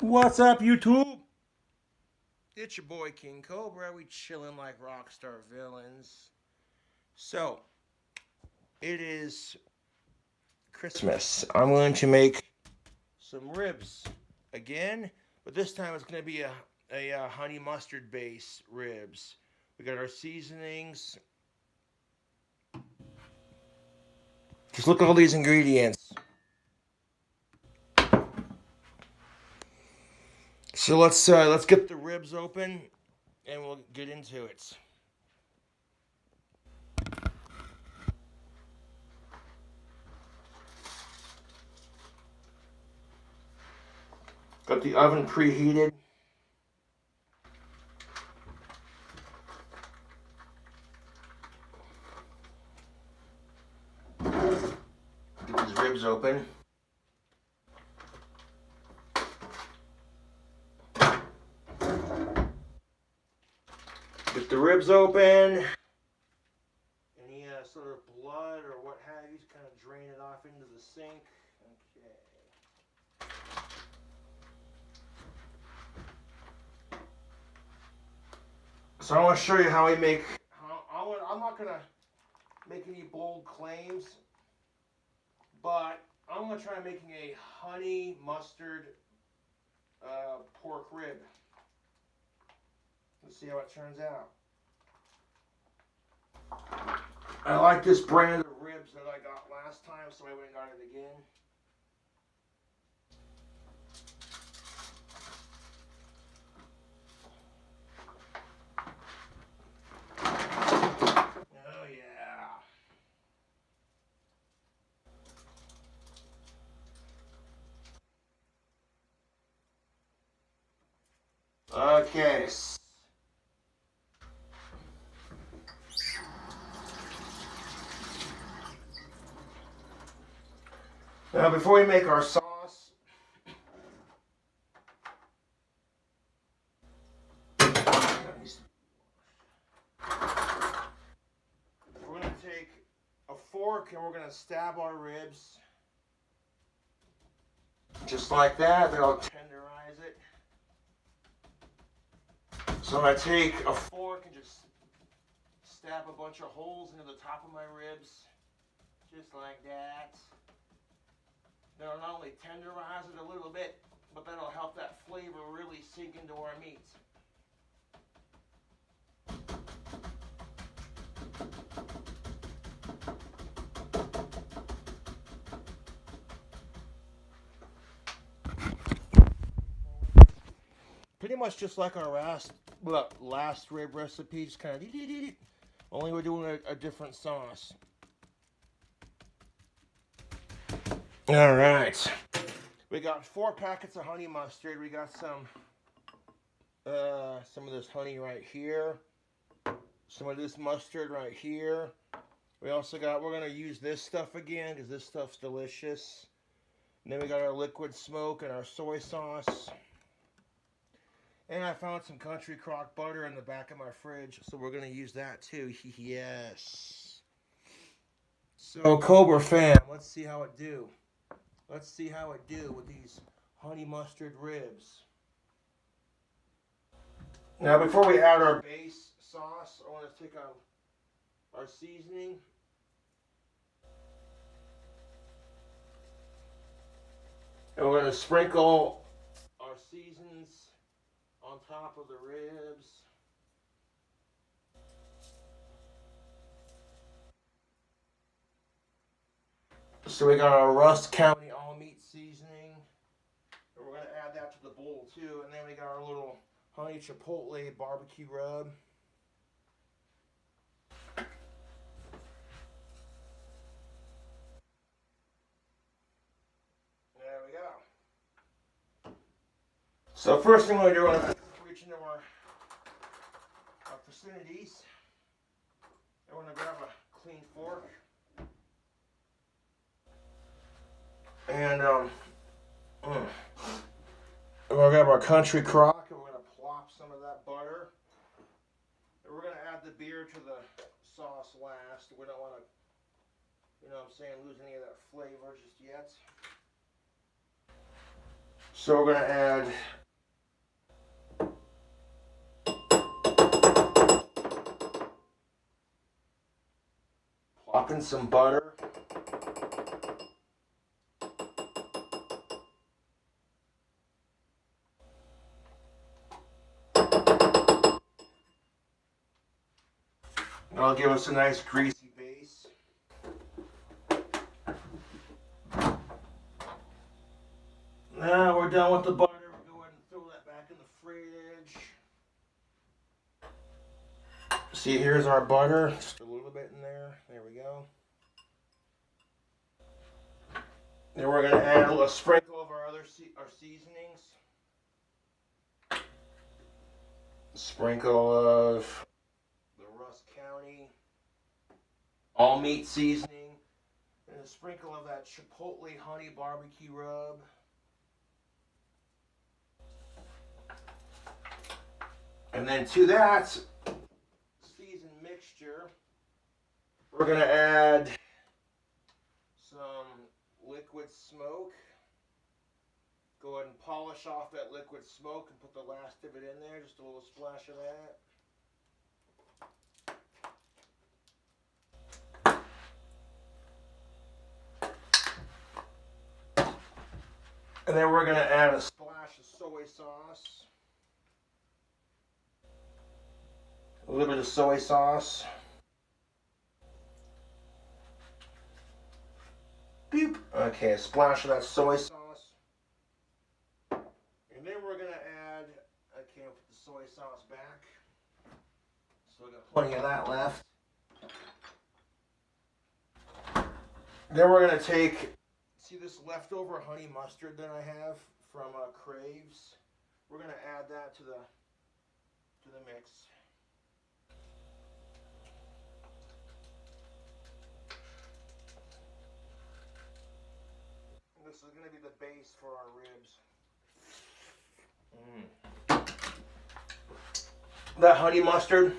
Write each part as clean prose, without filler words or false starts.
What's up, YouTube? It's your boy King Cobra. We chilling like rockstar villains. So, it is Christmas. I'm going to make some ribs again, but this time it's going to be a honey mustard base ribs. We got our seasonings. Just look at all these ingredients. So let's get the ribs open and we'll get into it. Got the oven preheated. Get these ribs open. Get the ribs open. Any sort of blood or what have you, just kind of drain it off into the sink. Okay. So I want to show you how I make. I'm not gonna make any bold claims, but I'm gonna try making a honey mustard pork rib. Let's see how it turns out. I like this brand of ribs that I got last time, so I went and got it again. Oh yeah. Okay. Now before we make our sauce, we're going to take a fork and we're going to stab our ribs just like that. That'll tenderize it. So I'm going to take a fork and just stab a bunch of holes into the top of my ribs, just like that. That'll not only tenderize it a little bit, but that'll help that flavor really sink into our meat. Pretty much just like our last rib recipe, just kind of only we're doing a different sauce. All right, we got 4 packets of honey mustard. We got some of this honey right here, some of this mustard right here. We also got, we're gonna use this stuff again because this stuff's delicious. And then we got our liquid smoke and our soy sauce. And I found some Country Crock butter in the back of my fridge, so we're gonna use that too. Yes. So Cobra fam, let's see how it do. Let's see how it do with these honey mustard ribs. Now before we add our base sauce, I want to take our seasoning. And we're going to sprinkle our seasons on top of the ribs. So we got our Rust County all meat seasoning. And we're going to add that to the bowl too. And then we got our little honey chipotle barbecue rub. There we go. So first thing we're going to do is reach into our vicinities. And we're going to grab a clean fork. And we're going to grab our Country Crock and we're going to plop some of that butter. And we're going to add the beer to the sauce last. We don't want to, lose any of that flavor just yet. So we're going to add plop in some butter. That'll give us a nice greasy base. Now we're done with the butter. We'll go ahead and throw that back in the fridge. See, here's our butter. Just a little bit in there. There we go. Then we're going to add a sprinkle of our other seasonings. Sprinkle of the Rusk County all meat seasoning. And a sprinkle of that Chipotle honey barbecue rub. And then to that seasoned mixture, we're going to add some liquid smoke. Go ahead and polish off that liquid smoke and put the last of it in there. Just a little splash of that. And then we're going to add a splash of soy sauce. A little bit of soy sauce. Boop. Okay, a splash of that soy sauce. And then we're going to add, okay, I'll put the soy sauce back. So we got plenty of that left. Then we're going to take, see this leftover honey mustard that I have from Craves? We're going to add that to the mix. This is going to be the base for our ribs. That honey mustard,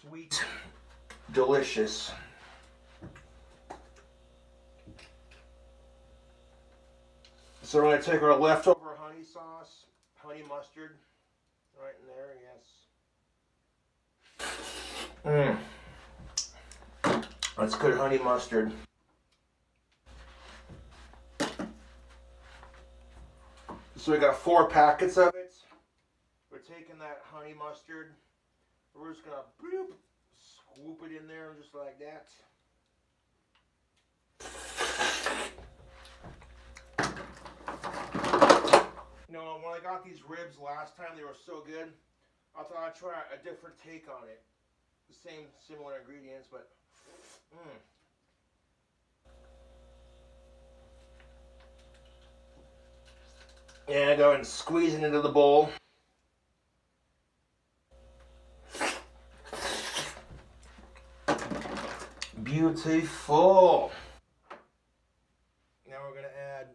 sweet, delicious. So we're going to take our leftover honey sauce, honey mustard, right in there, yes. That's good honey mustard. So we got 4 packets of it. We're taking that honey mustard. We're just gonna bloop, swoop it in there just like that. You know, when I got these ribs last time, they were so good. I thought I'd try a different take on it. The same, similar ingredients, but And go and squeeze it into the bowl. Beautiful. Now we're going to add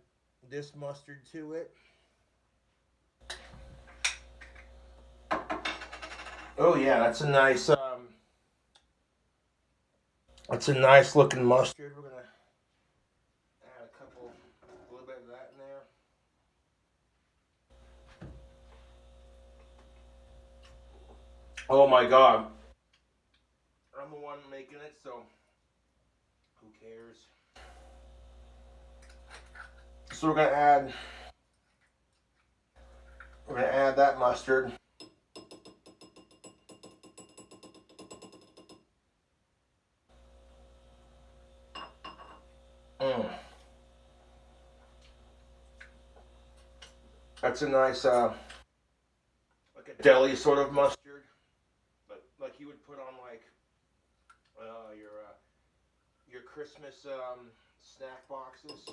this mustard to it. Oh yeah, that's a nice looking mustard. We're going to add a little bit of that in there. Oh my God. I'm the one making it, so who cares? So we're gonna add that mustard. That's a nice like a deli sort of mustard, but like you would put on like your Christmas snack boxes.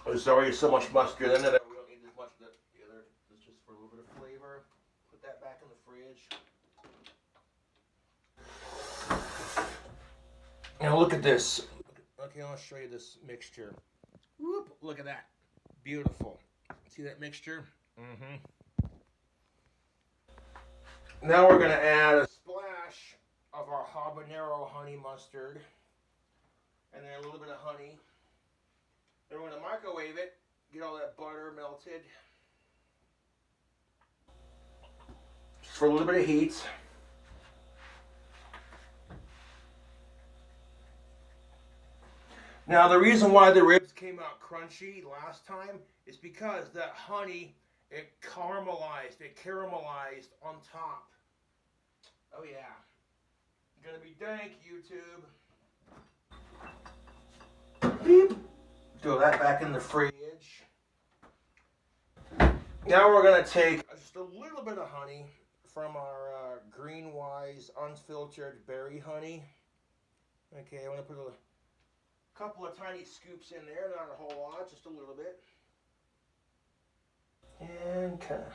There's already so much mustard in it that we don't need as much of the other. It's just for a little bit of flavor. Put that back in the fridge. Now look at this. Okay, I'll show you this mixture. Whoop! Look at that. Beautiful. See that mixture? Now we're going to add a splash of our habanero honey mustard. And then a little bit of honey. Then we're going to microwave it, get all that butter melted. Just for a little bit of heat. Now the reason why the ribs came out crunchy last time is because that honey, it caramelized on top. Oh yeah. Gonna be dank, YouTube. Beep. Throw that back in the fridge. Now we're gonna take just a little bit of honey from our Greenwise unfiltered berry honey. Okay, I'm gonna put a couple of tiny scoops in there, not a whole lot, just a little bit. And kind of.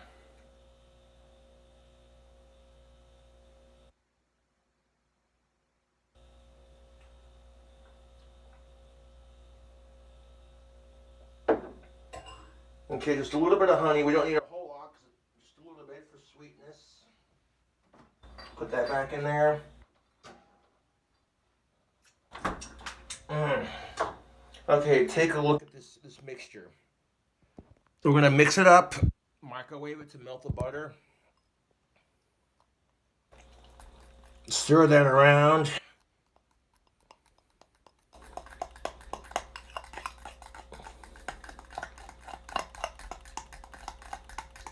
Okay, just a little bit of honey. We don't need a whole lot, just a little bit for sweetness. Put that back in there. Okay, take a look at this mixture. We're going to mix it up, microwave it to melt the butter. Stir that around.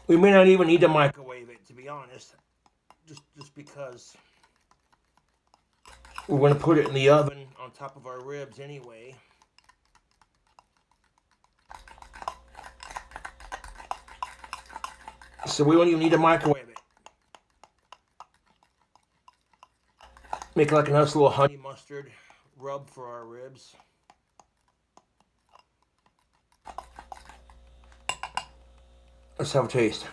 We may not even need to microwave it, to be honest, just because we're going to put it in the oven on top of our ribs anyway. So we don't even need to microwave it. Make like a nice little honey mustard rub for our ribs. Let's have a taste.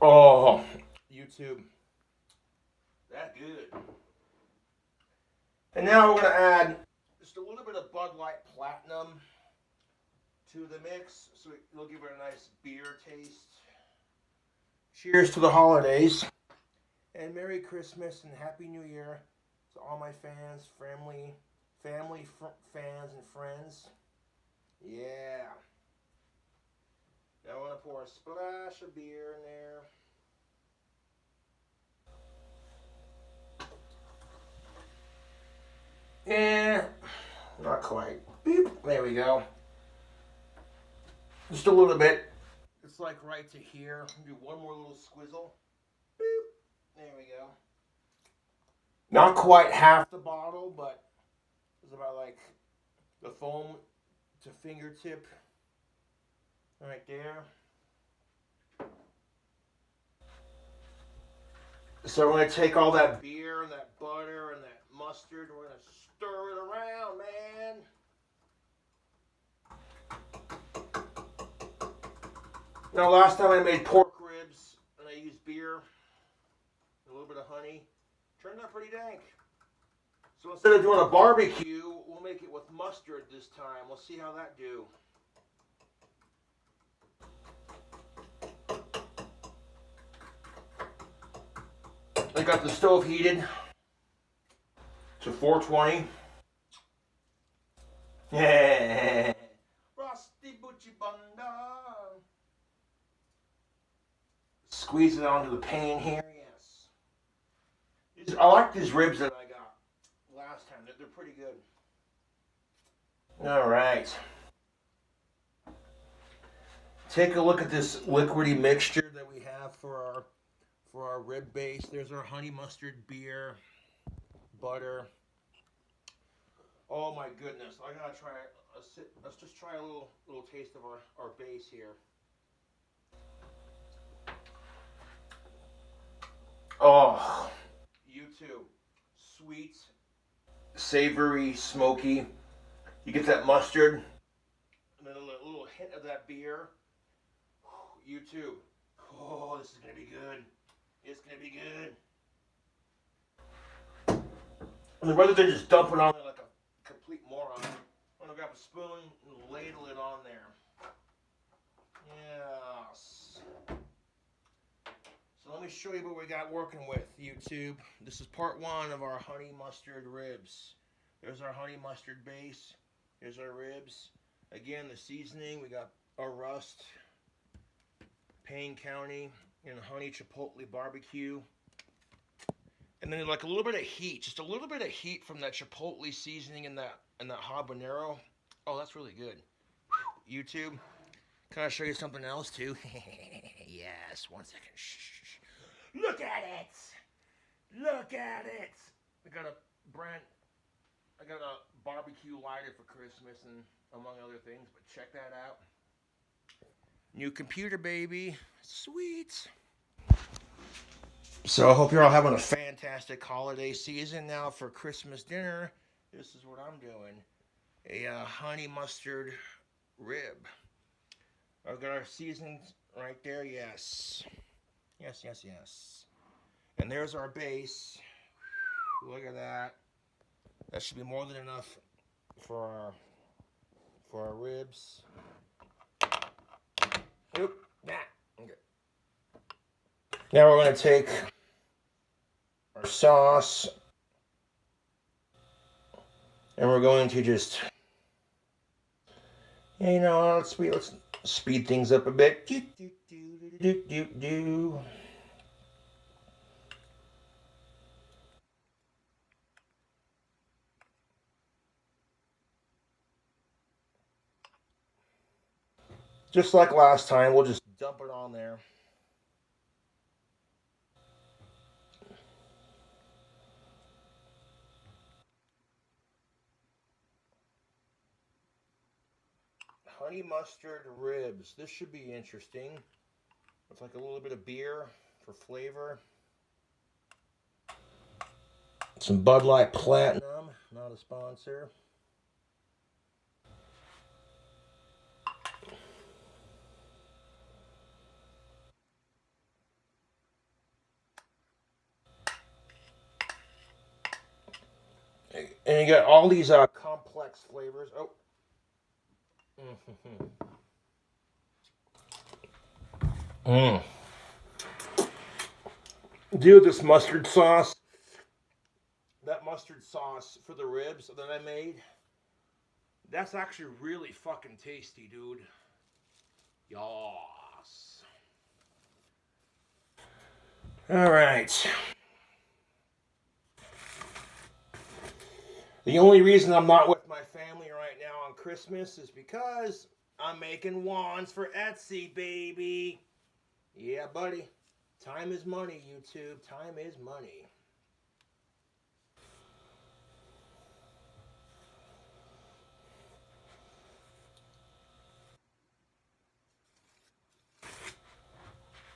Oh, YouTube. That good. And now we're going to add just a little bit of Bud Light Platinum to the mix, so it'll give it a nice beer taste. Cheers to the holidays. And Merry Christmas and Happy New Year to all my fans, family, fans, and friends. Yeah. Now I want to pour a splash of beer in there. Yeah, not quite. Beep. There we go. Just a little bit. It's like right to here. Do one more little squizzle. Boop. There we go. Not quite half the bottle, but it's about like the foam to fingertip right there. So we're going to take all that beer and that butter and that mustard, and we're going to stir it around, man. Now, last time I made pork ribs and I used beer and a little bit of honey, turned out pretty dank. So instead of doing a barbecue, we'll make it with mustard this time. We'll see how that do. I got the stove heated to 420. Yeah. Rusty Butchie Bunda. Squeeze it onto the pan here. Yes. I like these ribs that I got last time. They're pretty good. All right. Take a look at this liquidy mixture that we have for our rib base. There's our honey mustard beer, butter. Oh my goodness! I gotta try. Let's just try a little taste of our base here. Oh, YouTube, sweet, savory, smoky. You get that mustard, and then a little hint of that beer. YouTube. Oh, this is gonna be good. It's gonna be good. And rather than just dump it on there like a complete moron, I'm gonna grab a spoon and ladle it on there. Yes. let me show you what we got working with, YouTube. This is part one of our honey mustard ribs. There's our honey mustard base. Here's our ribs. Again, the seasoning, we got our rust, Payne County, and honey chipotle barbecue. And then like a little bit of heat, just a little bit of heat from that chipotle seasoning and that habanero. Oh, that's really good. Whew. YouTube, can I show you something else too? Yes, 1 second. Shh. Look at it! Look at it! I got a barbecue lighter for Christmas and among other things, but check that out. New computer, baby. Sweet. So I hope you're all having a fantastic holiday season. Now for Christmas dinner, this is what I'm doing. A honey mustard rib. I've got our seasonings right there. Yes. Yes. And there's our base. Look at that. That should be more than enough for our ribs. Oop. Okay. Now we're going to take our sauce and we're going to just, let's speed things up a bit. Just like last time, we'll just dump it on there. Honey mustard ribs. This should be interesting. It's like a little bit of beer for flavor. Some Bud Light Platinum, not a sponsor. And you got all these complex flavors. Oh. Dude, this mustard sauce. That mustard sauce for the ribs that I made. That's actually really fucking tasty, dude. Yas. Alright. The only reason I'm not with my family right now on Christmas is because I'm making wands for Etsy, baby. Yeah, buddy. Time is money, YouTube. Time is money.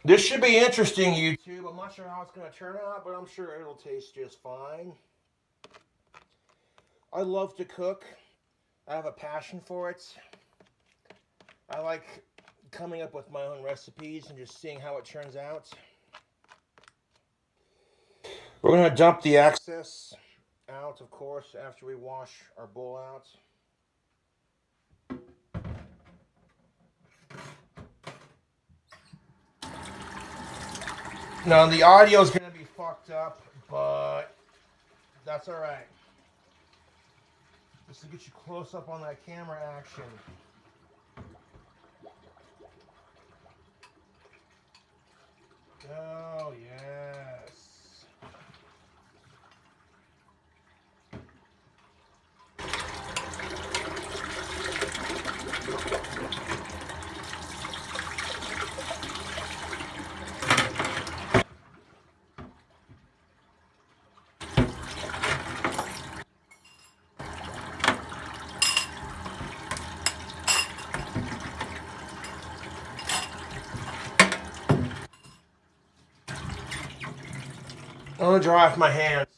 This should be interesting, YouTube. I'm not sure how it's going to turn out, but I'm sure it'll taste just fine. I love to cook. I have a passion for it. I like coming up with my own recipes and just seeing how it turns out. We're going to dump the excess out, of course, after we wash our bowl out. Now, the audio is going to be fucked up, but that's all right. Just to get you close up on that camera action. Oh, yes. I'm going to dry off my hands.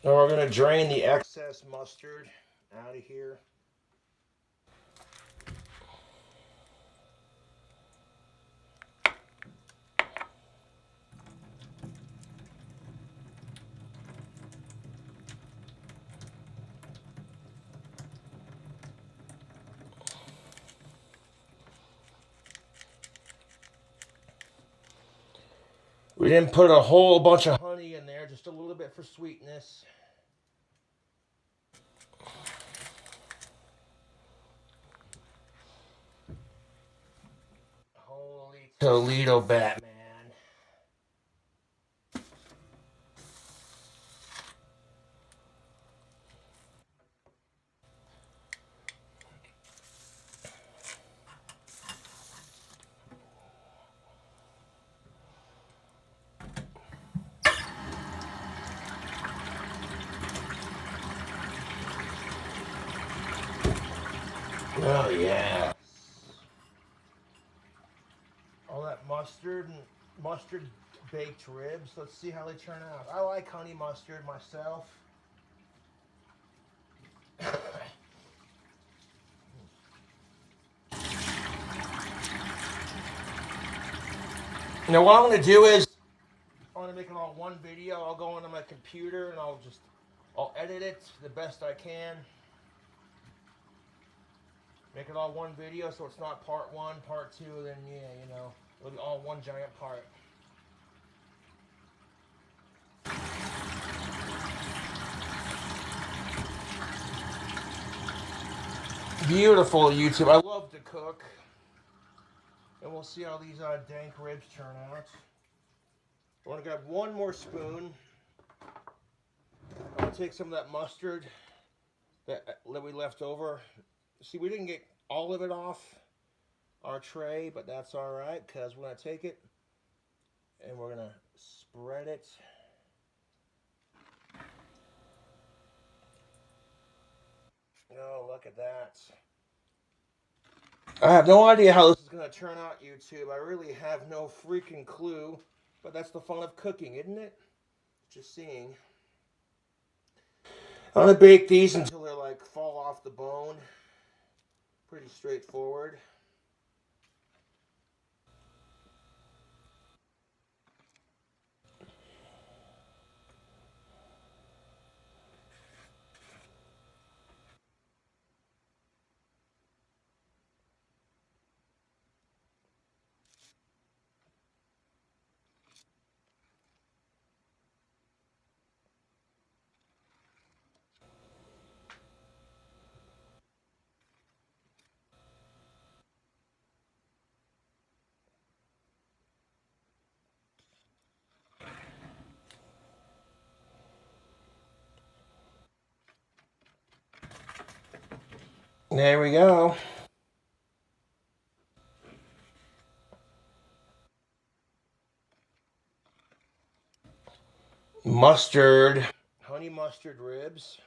Now we're going to drain the excess mustard out of here. We didn't put a whole bunch of honey in there, just a little bit for sweetness. Holy Toledo Batman. Oh yeah. All that mustard and mustard baked ribs. Let's see how they turn out. I like honey mustard myself. You know what I'm going to do is I want to make it all one video. I'll go into my computer and I'll edit it the best I can. Make it all one video so it's not part one, part two, then yeah, you know, it'll be all one giant part. Beautiful YouTube. I love to cook. And we'll see how these dank ribs turn out. I want to grab one more spoon. I'm going to take some of that mustard that we left over. See, we didn't get all of it off our tray, but that's all right because we're going to take it and we're going to spread it. Oh, look at that. I have no idea how this is going to turn out, YouTube. I really have no freaking clue, but that's the fun of cooking, isn't it? Just seeing. I'm going to bake these until they're like fall off the bone. Pretty straightforward. There we go. Mustard, honey mustard ribs.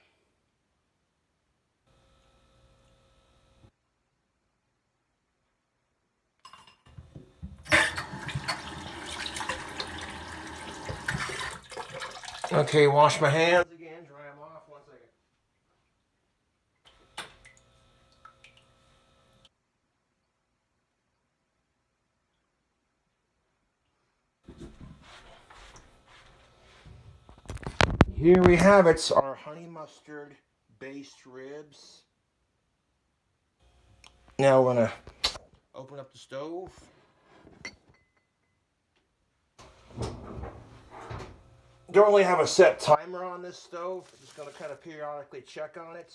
Okay, wash my hands again, dry them off. 1 second. Here we have it, our honey mustard based ribs. Now we're gonna open up the stove. Don't really have a set timer on this stove. Just gonna kind of periodically check on it.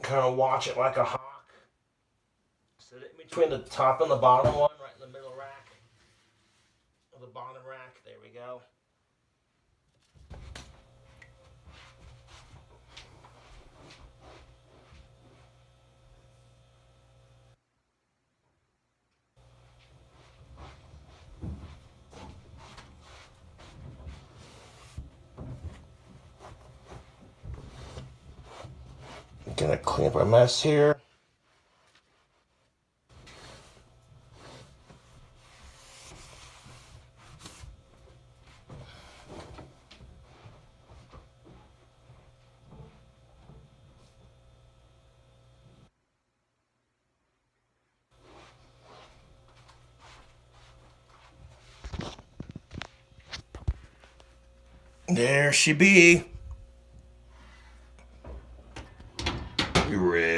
Kind of watch it like a hawk. Set it between the top and the bottom one, right in the middle rack. Or the bottom rack. There we go. Gonna clean up a mess here. There she be. Rib.